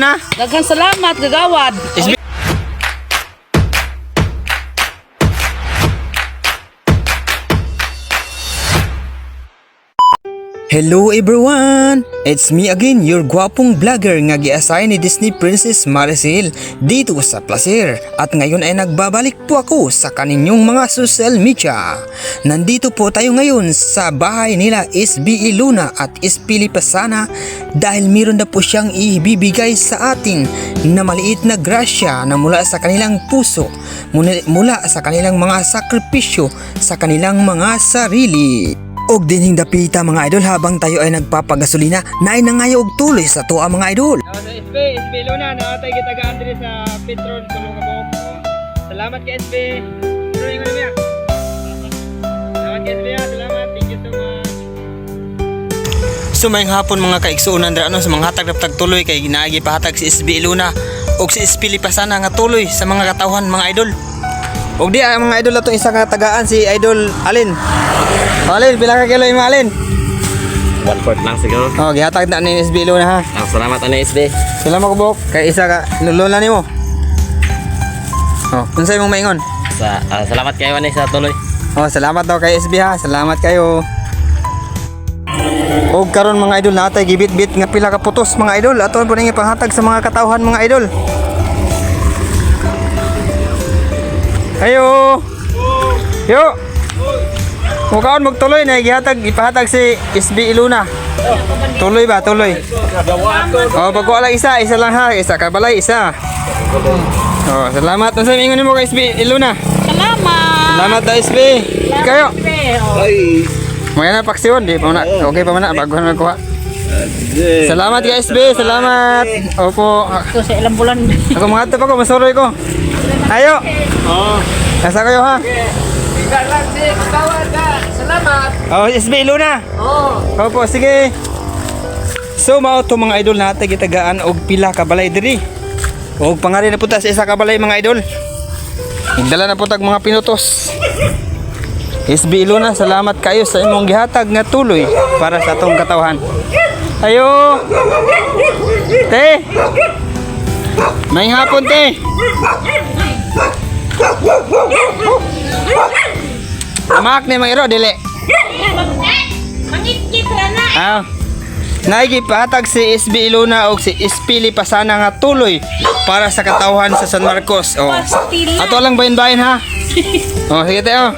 Na? Daghang salamat, gagawad. Hello everyone! It's me again, your gwapong vlogger nga gi-assign ni Disney Princess Maricel dito sa Placer. At ngayon ay nagbabalik po ako sa kaninyong mga social media. Nandito po tayo ngayon sa bahay nila SB Luna at SP Lipasana dahil meron na po siyang ibibigay sa atin na maliit na grasya na mula sa kanilang puso, mula sa kanilang mga sakripisyo sa kanilang mga sarili. Og dinhing dapita mga idol habang tayo ay nagpapagasolina na ay nangayog tuloy sa tuwa mga idol. Sa SB Luna, nakatay kita ka-Andre sa Petron, Tulungabok. Salamat kay SB. Tuloy ko na niya. Salamat kay SB, salamat. Thank you so much. Sumayang hapon mga kaigsuunan dra sa mga hatag tuloy kay ginaagi pahatag si SB Luna og si SP Lipasana nga tuloy sa mga katawhan mga idol. Og di mga idol atong isa ka tagaan si Idol Alin. Alin, pila ka kilo mo Alin? 1/4 lang siguro. Oh, gihatag na ni SB Luna ha. Salamat ani SB. Salamat ko bok kay isa ka lola nimo. Oh, unsay mong maingon? Salamat kayo ani sa tuloy. Oh, salamat daw kay SB ha. Salamat kayo. Og karon mga idol natay gibit-bit nga pila ka putos mga idol. Aton po ning panghatag sa mga katawhan mga idol. Ayo. Yo. Mukaon magtuloy na gihatag ipahatag si SB Luna. Tuloy ba? Tuloy. Oh, pag wala isa lang ha. Isa ka balay, isa. Oh, salamat. Unsa ingon nimo kay SB Luna? Salamat. Salamat daw SB. Kayo. Ay. Mga na paksiyon di pa na. Okay pa man na bago na kuha. Salamat kay SB. Salamat. Opo. Ito sa ilang bulan. Ako mga pa ko masuroy ko. Ayo. Oh. Nasa kayo ha? Salamat. Oh, SB Luna. Oh. Opo, sige. So mao to mga idol natin gitagaan og pila ka balay diri. Og pangari na punta sa isa ka balay mga idol. Igdala na po tag mga pinutos. SB Luna, salamat kayo sa imong gihatag nga tuloy para sa atong katawhan. Ayo. Te. May hapon te. Amak ni mga iro dili. Mangikit ra na. Ah. Naigipahatag si SB Luna og si SP Lipasana nga tuloy para sa katawhan sa San Marcos. Oh. Ato lang bayin-bayin ha. Oh, sige tayo.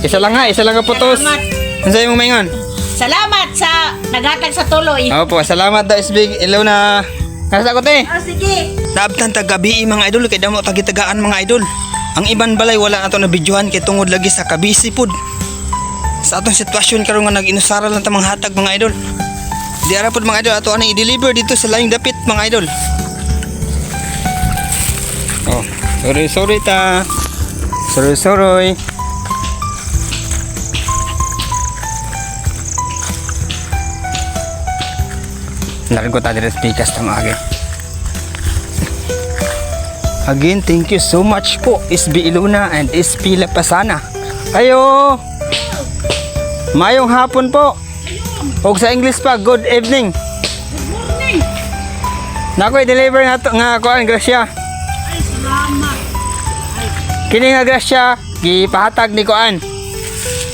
Isa lang ha, isa lang ka putos. Ano sa'yo mong maingon? Salamat sa naghatag sa tuloy. Opo, salamat daw SB Luna. Nasa ko te. Oh, sige. Sabtan tagabi mga idol kay damo tagitagaan mga idol. Ang iban balay wala ato na videohan kay tungod lagi sa kabisi pod. Sa atong sitwasyon karon nga nag-inusara lang ta mga hatag mga idol. Di ara pod mga idol ato ani i-deliver dito sa laing dapit mga idol. Oh, sorry ta. Sorry. Largo ta dire sa pikas ta mga Again, thank you so much po SB Luna and SP Lipasana. Ayo. Mayong hapon po. Og sa English pa, good evening. Good morning. Nako i-deliver nga kuan grasya. Ay, salamat. Kini nga grasya gipahatag ni kuan.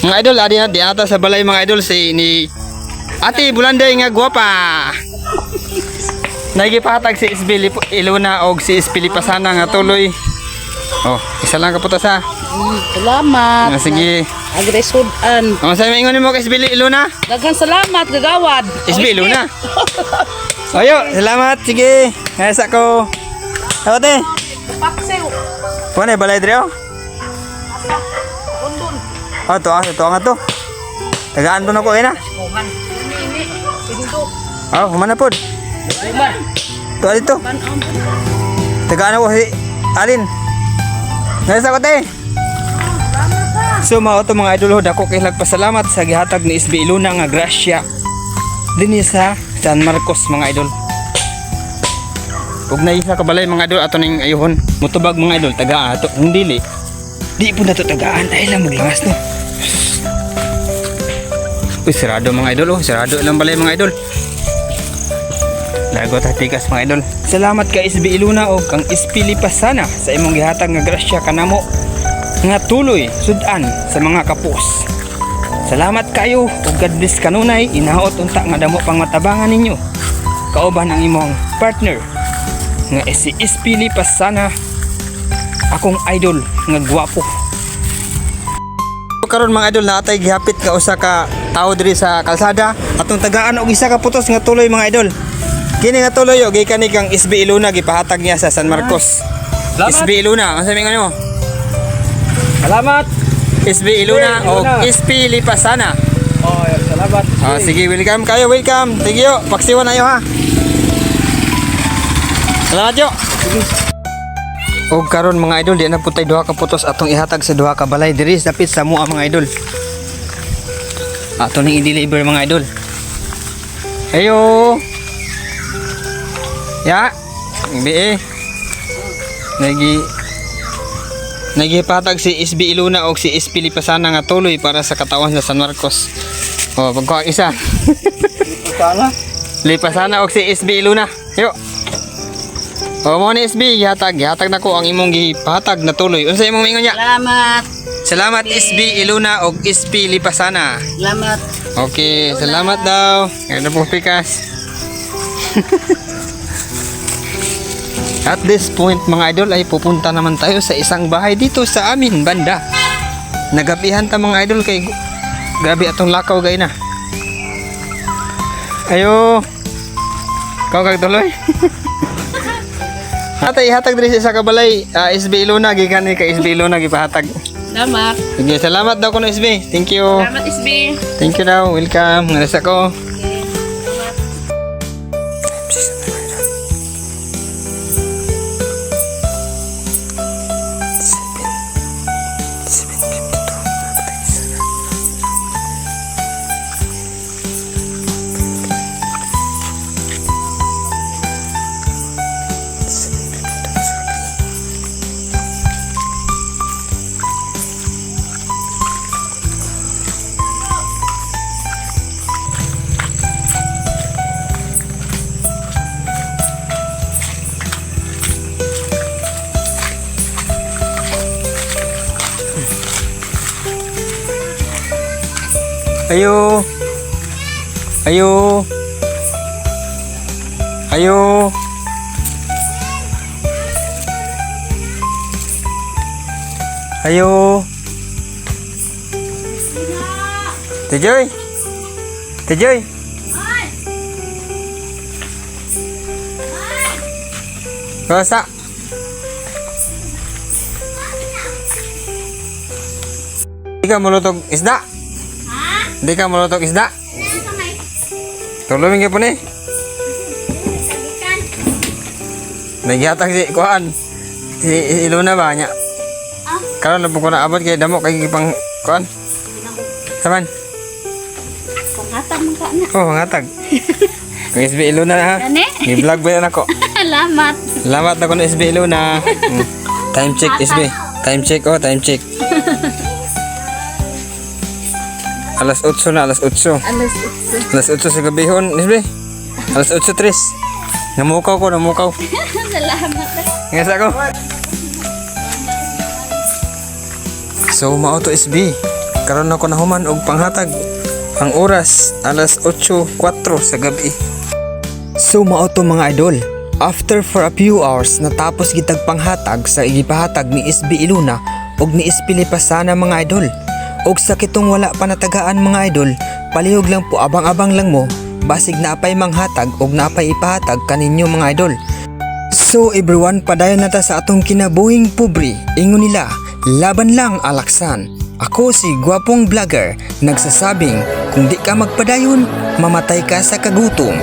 Mga idol, adi na di ata sa balay mga idol si ni Ate Bulanday nga gwapa. Nagipahatag si SB Luna og si SP Lipasana nga tuloy. Oh, isa lang kaputas ha. Salamat. Sige. Agresudan. Ang sa'yo maingon mo kay SB Luna? Daghang salamat, gagawad. SB Luna. Ayo, salamat. Sige. Nasa ko. Ako te. Paksiw. Kuha na balay dre oh. Undon. Oh, to nga to. Tagaan to na ko na. Kuman. Ini. Pindo. Oh, humana pod. Kuman. To dito. Tagaan ako si Alin. Nasa ko te. So mao to mga idol dako kay nagpasalamat sa gihatag ni SB Luna nga grasya dinhi sa San Marcos mga idol. Ug nay sa kabalay mga idol ato ning ayuhon mutubag mga idol taga ato ang dili. Di po na to tagaan dahil lang maglangas no. Uy, sarado mga idol oh, sarado lang balay mga idol. Lagot at tikas mga idol. Salamat ka SB Iluna o kang SP Lipasana sa imong gihatag nga grasya kanamo nga tuloy sudan sa mga kapos. Salamat kayo ug God bless kanunay inaot unta nga damo pang matabangan ninyo. Kauban ang imong partner nga si SP Lipasana, akong idol nga gwapo. Karon mga idol naatay gihapit nga usa ka tao diri sa kalsada atong tagaan og isa ka putos nga tuloy mga idol. Kini nga tuloy og gikan ni kang SB Iluna gipahatag niya sa San Marcos. SB Iluna, unsa may ano? Salamat. SB Iluna o SP Lipasana. Oh, salamat. Sige, welcome kayo, welcome. Thank you. Paksiwan na yo ha. Salamat yo. O karon mga idol, di na putay duha ka putos atong ihatag sa duha ka balay diri dapit sa mua mga idol. Ato ning i-deliver mga idol. Ayo. Ya. Be. Nagipatag si SB Iluna o si SP Lipasana nga tuloy para sa katawan sa San Marcos. O, pagkuha isa. Sana. Lipasana o si SB Iluna. Yo. O mo ni SB, gihatag na ko ang imong gihatag na tuloy. Unsa imong mingon niya? Salamat. Salamat SB Iluna o SP Lipasana. Salamat. Okay, salamat daw. Ano po pikas? At this point mga idol ay pupunta naman tayo sa isang bahay dito sa amin banda. Nagabihan ta mga idol kay grabe atong lakaw gay na. Ayo. Kau kagtuloy. Atay hatag diri sa kabalay SB Iluna gikan ni kay SB Iluna gipahatag. Salamat. Sige, salamat daw kuno SB. Thank you. Salamat, SB. Thank you daw. Welcome. Ngalas ako. Ayo. Ayo. Ayo. Ayo. Tejoy. Tejoy. Rosa. Di ka mulutog isda? Di ka mulutog isda? Tulungin ka po ni. Nagyatag si Kuan. Si Iluna ba niya? Karon na po ko naabot kay damo kay gipang Kuan. Saman? Pangatag mo ka na. Oh, ngatag. Kung SB Iluna na ha. Gani? I-vlog ba yan ako? Salamat. Salamat na ko na SB Iluna. Time check SB. Time check oh, time check. Alas 8 na, alas 8. Alas 8 sa gabihon, SB. Alas 8:03. Namukaw ko, namukaw. Salamat. Ngas ako. So, mao to SB. Karon ako nahuman og panghatag. Ang oras, alas 8:04 sa gabi. So, mao to mga idol. After for a few hours, natapos gitag panghatag sa igipahatag ni SB Iluna og ni SP Lipasana mga idol. Og sa kitong wala pa natagaan mga idol, palihog lang po abang-abang lang mo, basig napay manghatag og napay ipahatag kaninyo mga idol. So everyone, padayon nata sa atong kinabuhing pobre. Ingon nila, laban lang alaksan. Ako si gwapong vlogger, nagsasabing kung di ka magpadayon, mamatay ka sa kagutom.